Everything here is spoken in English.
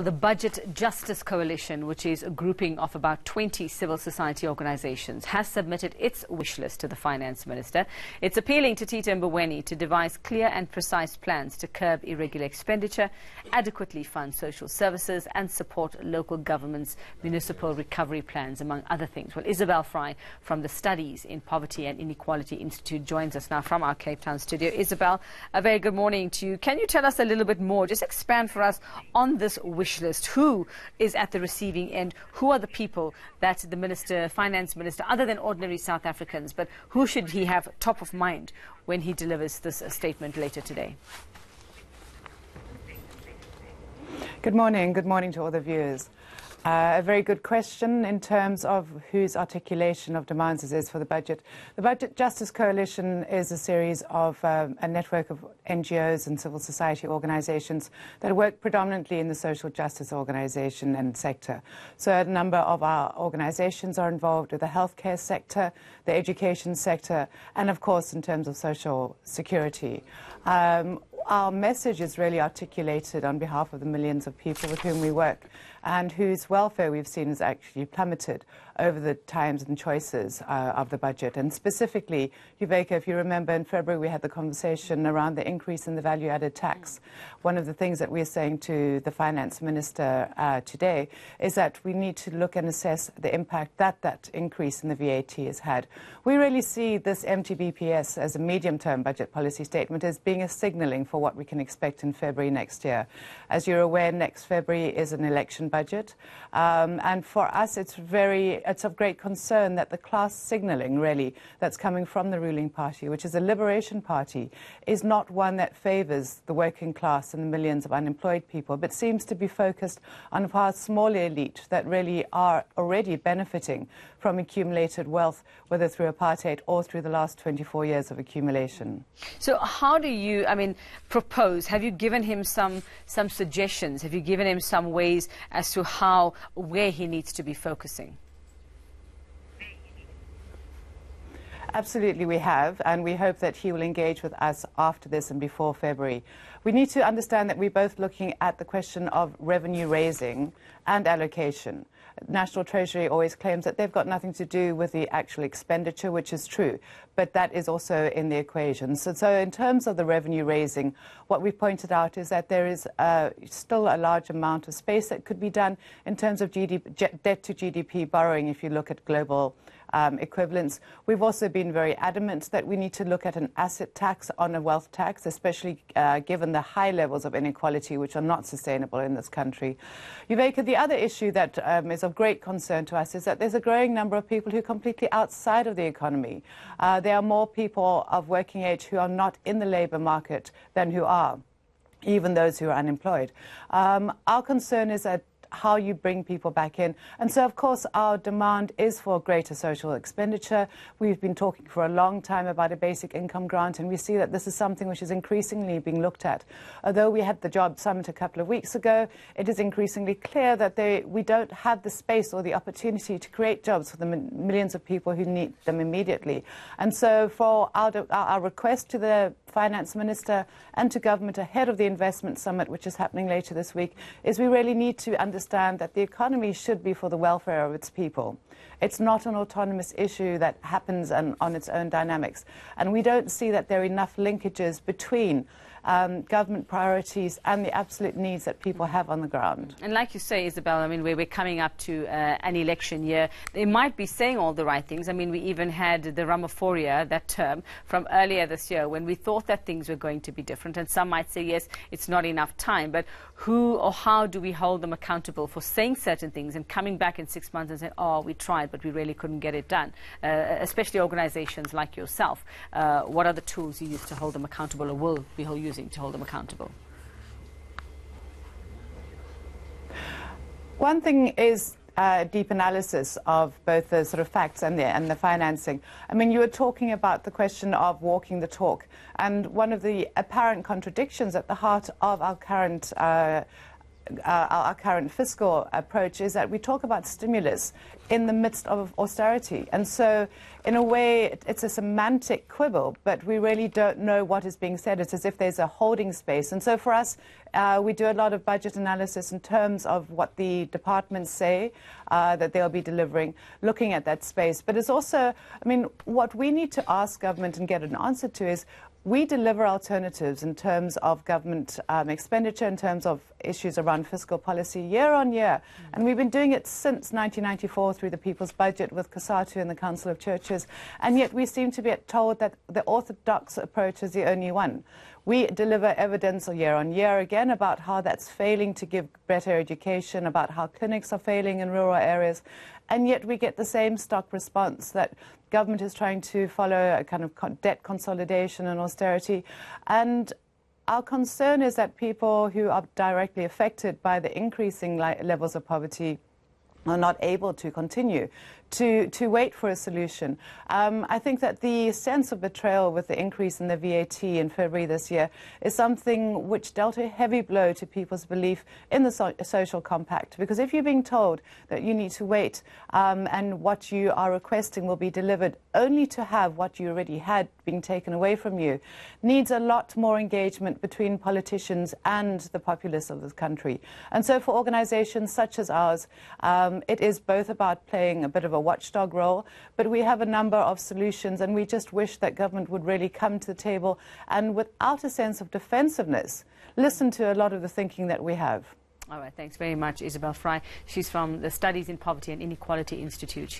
The Budget Justice Coalition, which is a grouping of about 20 civil society organizations, has submitted its wish list to the Finance Minister. It's appealing to Tito Mboweni to devise clear and precise plans to curb irregular expenditure, adequately fund social services and support local governments' municipal recovery plans, among other things. Well, Isobel Frye from the Studies in Poverty and Inequality Institute joins us now from our Cape Town studio. Isobel, a very good morning to you. Can you tell us a little bit more, just expand for us on this wish list? Who is at the receiving end? Who are the people that the finance minister, other than ordinary South Africans, but who should he have top of mind when he delivers this statement later today? Good morning to all the viewers. A very good question in terms of whose articulation of demands this is for the budget. The Budget Justice Coalition is a series of a network of NGOs and civil society organizations that work predominantly in the social justice organization and sector. So a number of our organizations are involved with the healthcare sector, the education sector, and of course in terms of social security. Our message is really articulated on behalf of the millions of people with whom we work and whose welfare we've seen has actually plummeted over the times and choices of the budget. And specifically, Yuveka, if you remember, in February we had the conversation around the increase in the value-added tax. One of the things that we're saying to the Finance Minister today is that we need to look and assess the impact that that increase in the VAT has had. We really see this MTBPS as a medium-term budget policy statement as being a signalling for what we can expect in February next year. As you're aware, next February is an election budget, and for us it's of great concern that the class signalling really that's coming from the ruling party, which is a liberation party, is not one that favours the working class and the millions of unemployed people, but seems to be focused on a far smaller elite that really are already benefiting from accumulated wealth, whether through apartheid or through the last 24 years of accumulation. So how do you, propose? Have you given him some suggestions? Have you given him some ways as to where he needs to be focusing? Absolutely we have, and we hope that he will engage with us after this and before February. We need to understand that we're both looking at the question of revenue raising and allocation. National Treasury always claims that they've got nothing to do with the actual expenditure, which is true, but that is also in the equation. So in terms of the revenue raising, what we've pointed out is that there is still a large amount of space that could be done in terms of debt to GDP borrowing if you look at global equivalents. We've also been very adamant that we need to look at an asset tax on a wealth tax, especially given the high levels of inequality which are not sustainable in this country. Yuveka, the other issue that is of great concern to us is that there's a growing number of people who are completely outside of the economy. There are more people of working age who are not in the labour market than who are, even those who are unemployed. Our concern is that how you bring people back in. And so, of course, our demand is for greater social expenditure. We've been talking for a long time about a basic income grant, and we see that this is something which is increasingly being looked at. Although we had the job summit a couple of weeks ago, it is increasingly clear that we don't have the space or the opportunity to create jobs for the millions of people who need them immediately. And so for our request to the Finance Minister and to government ahead of the investment summit, which is happening later this week, is we really need to understand that the economy should be for the welfare of its people. It's not an autonomous issue that happens on its own dynamics. And we don't see that there are enough linkages between government priorities and the absolute needs that people have on the ground. And like you say, Isobel, we're coming up to an election year. They might be saying all the right things. We even had the Ramaphoria, that term, from earlier this year when we thought that things were going to be different. And some might say, yes, it's not enough time. But who or how do we hold them accountable for saying certain things and coming back in 6 months and saying, oh, we tried, but we really couldn't get it done? Especially organizations like yourself. What are the tools you use to hold them accountable or will be using to hold them accountable? One thing is deep analysis of both the sort of facts and the financing. You were talking about the question of walking the talk, and one of the apparent contradictions at the heart of our current our current fiscal approach is that we talk about stimulus in the midst of austerity. And so, in a way, it's a semantic quibble, but we really don't know what is being said. It's as if there's a holding space. And so for us, we do a lot of budget analysis in terms of what the departments say that they'll be delivering, looking at that space. But it's also, I mean, what we need to ask government and get an answer to is, we deliver alternatives in terms of government expenditure, in terms of issues around fiscal policy year on year. And we've been doing it since 1994 through the People's Budget with COSATU and the Council of Churches. And yet we seem to be told that the orthodox approach is the only one. We deliver evidence year on year again about how that's failing to give better education, about how clinics are failing in rural areas. And yet we get the same stock response that government is trying to follow a kind of debt consolidation and austerity. And our concern is that people who are directly affected by the increasing levels of poverty are not able to continue to wait for a solution. I think that the sense of betrayal with the increase in the VAT in February this year is something which dealt a heavy blow to people's belief in the social compact. Because if you're being told that you need to wait and what you are requesting will be delivered only to have what you already had being taken away from you, needs a lot more engagement between politicians and the populace of this country. And so for organizations such as ours, it is both about playing a bit of a watchdog role, but we have a number of solutions, and we just wish that government would really come to the table and, without a sense of defensiveness, listen to a lot of the thinking that we have. All right, thanks very much, Isobel Frye. She's from the Studies in Poverty and Inequality Institute.